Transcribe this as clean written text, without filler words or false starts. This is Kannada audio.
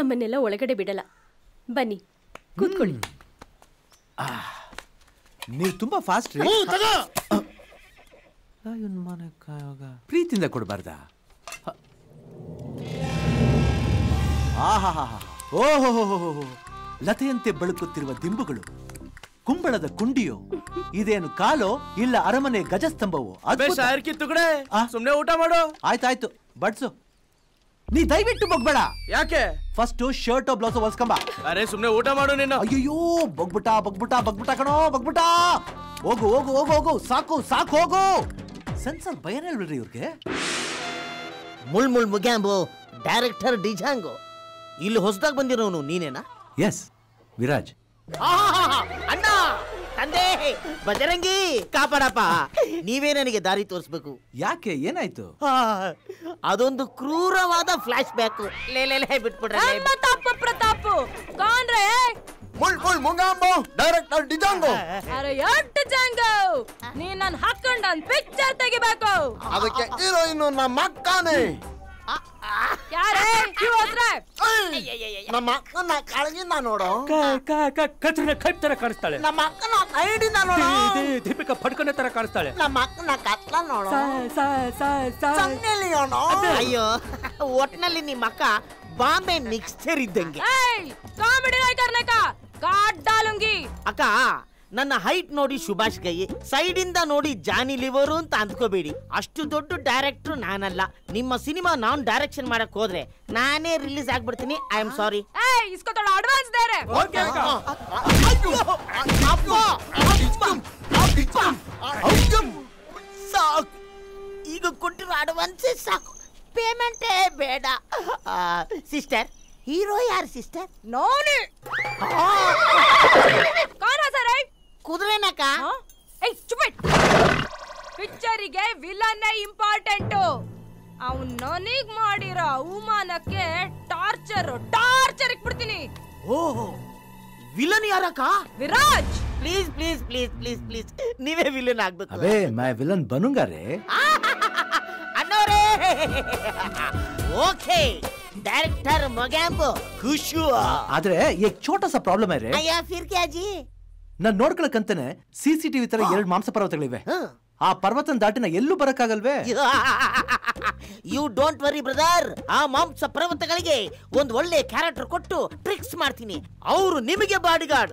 ನಮ್ಮನ್ನೆಲ್ಲ ಒಳಗಡೆ ಬಿಡಲ್ಲ. ಬನ್ನಿ ಕೂತ್ಕೊಳ್ಳಿ. ನೀವು ತುಂಬಾ ಫಾಸ್ಟ್ ರೀ. ಪ್ರೀತಿಯಿಂದ ಕೊಡಬಾರ್ದಾ? ಓಹೋ, ಲತೆಯಂತೆ ಬೆಳಕುತ್ತಿರುವ ದಿಂಬುಗಳು, ಕುಂಬಳದ ಕುಂಡಿಯೋ, ಇದೇನು ಕಾಲೋ ಇಲ್ಲ ಅರಮನೆ ಗಜಸ್ತಂಭವೋ? ಸುಮ್ನೆ ಊಟ ಮಾಡು. ಆಯ್ತಾಯ್ತು, ಬಡ್ಸು. ನೀ ದಯವಿಟ್ಟು ಬಗ್ಬೇಡ. ಯಾಕೆ? ಫಸ್ಟ್ ಶರ್ಟ್ ಬ್ಲೌಸ್ ಹೊಲ್ಸ್ಕೊಂಬ. ಅರೆ ಸುಮ್ನೆ ಊಟ ಮಾಡು ನೀನು. ಅಯ್ಯೋ, ಬಗ್ಬಿಟ ಕಣೋ, ಬಗ್ಬಿಟ. ಹೋಗು, ಸಾಕು ಹೋಗು. ಸೆನ್ಸರ್ ಭಯನೇ ಇಲ್ರಿ ಇವ್ರಿಗೆ. ಮುಳ್ ಮುಗ್ಯಾಂಬು, ಡೈರೆಕ್ಟರ್ ಡಿಜಾಂಗೋ. ಇಲ್ಲಿ ಹೊಸದಾಗಿ ಬಂದಿರೋನು ನೀನೇನಾ? ಎಸ್, ವಿರಾಜ್. ಅಣ್ಣ, ತಂದೆ, ಬಜರಂಗಿ, ಕಾಪಾಡಪ್ಪ. ನೀವೇ ನನಗೆ ದಾರಿ ತೋರಿಸ್ಬೇಕು. ಯಾಕೆ, ಏನಾಯ್ತು? ಅದೊಂದು ಕ್ರೂರವಾದ ಫ್ಲಾಶ್ ಬ್ಯಾಕ್. ಬಿಟ್ಬಿಡ್ರೆ ತಪ್ಪು ಪ್ರತಾಪು ಕಾಣ್ರೆ. ಮುಂಗಾಂಬು, ಡೈರೆಕ್ಟರ್ ಡಿಜಾಂಗೋ. ಅರೆ ಎಷ್ಟು ಜಾಂಗೋ, ನೀನ್ ನನ್ ಹಾಕೊಂಡ್ ನನ್ ಪಿಕ್ಚರ್ ತೆಗಿಬೇಕು. ಅದಕ್ಕೆ ಹೀರೋಯಿನ್ ನಮ್ಮ ಅಕ್ಕನೇ. ಯಾರೇ ನಮ್ಮ ಅಕ್ಕನ ಕಾಳಗಿಂದ ನೋಡು. ಕೈಪ್ ತರ ಕಾಣಿಸ್ತಾಳೆ. ನಮ್ಮ ಅಕ್ಕನ ಐಡಿಂದ ನೋಡು. ದೀಪಿಕಾ ಪಡ್ಕನೆ ತರ ಕಾಣಿಸ್ತಾಳೆ. ನಮ್ಮ ಅಕ್ಕನ ಕತ್ಲ ನೋಡು. ಅಯ್ಯೋ, ಒಟ್ನಲ್ಲಿ ನಿಮ್ಮ ಅಕ್ಕ ಬಾಂಬೆ ಮಿಕ್ಸ್ಚರ್ ಇದ್ದಂಗೆ. ಕಾಮಿಡಿ ಅಕ್ಕ, ನನ್ನ ಹೈಟ್ ನೋಡಿ ಸುಭಾಷ್ ಗೈ, ಸೈಡ್ ಇಂದ ನೋಡಿ ಜಾನಿ ಲಿವರು ಅಂತ ಅಂದ್ಕೋಬೇಡಿ. ಅಷ್ಟು ದೊಡ್ಡ ಡೈರೆಕ್ಟರ್ ನಾನಲ್ಲ. ನಿಮ್ಮ ಸಿನಿಮಾ ನಾನ್ ಡೈರೆಕ್ಷನ್ ಮಾಡಕ್ ಹೋದ್ರೆ ನಾನೇ ರಿಲೀಸ್ ಆಗ್ಬಿಡ್ತೀನಿ. I am sorry. ಅಡ್ವಾನ್ಸ್ ದೇರೆ. ಸಾಕು, ಈಗ ಕೊಟ್ಟಿರೋ ಅಡ್ವಾನ್ಸ್ ಸಾಕು, ಪೇಮೆಂಟೇ ಬೇಡ. ಸಿಸ್ಟರ್, ಹೀರೋ ಯಾರು ಸಿಸ್ಟರ್? ನೋನಿ ಕುದುರೆನಕ್ಕ. ಪಿಕ್ಚರಿಗೆ ವಿಲನ್ ಇಂಪಾರ್ಟೆಂಟ್. ಅವ್ನು ನನಗ್ ಮಾಡಿರೋ ಅವಮಾನಕ್ಕೆ ಟಾರ್ಚರ್ ಇಕ್ಬಿಡ್ತೀನಿ. ಓಹೋ, ವಿಲನ್ ಯಾರಕ್ಕ? Viraj. Please please please please please, ನೀವೇ ವಿಲನ್ ಆಗ್ಬೇಕು. ಅಬೇ, ಮೈ ವಿಲನ್ ಬನುಂಗಾರೆ. ಅನ್ನೋರೇ, ಓಕೆ, ಡೈರೆಕ್ಟರ್ ಮೊಗ್ಯಾಂಬು ಖುಷು. ಆದ್ರೆ ಏಕ್ ಛೋಟಾ ಸಾ ಪ್ರಾಬ್ಲಮ್ है रे. ಅಯ್ಯ ಫಿರ್ ಕ್ಯಾ ಜಿ? ನಾನು ನೋಡ್ಕೊಳಕಂತಾನೆ ಸಿಸಿಟಿವಿ ತರ 2 ಮಾಂಸ ಪರ್ವತಗಳಿವೆ. ಆ ಪರ್ವತನ ದಾಟಿನ ಎಲ್ಲೂ ಬರಕ್ಕಾಗಲ್ವೇ? You don't worry brother. ಆ ಮಾಂಸ ಪರ್ವತಗಳಿಗೆ ಒಂದು ಒಳ್ಳೆ ಕ್ಯಾರೆಕ್ಟರ್ ಕೊಟ್ಟು ಟ್ರಿಕ್ಸ್ ಮಾಡ್ತೀನಿ. ಅವರು ನಿಮಗೆ ಬಾಡಿಗಾರ್ಡ್,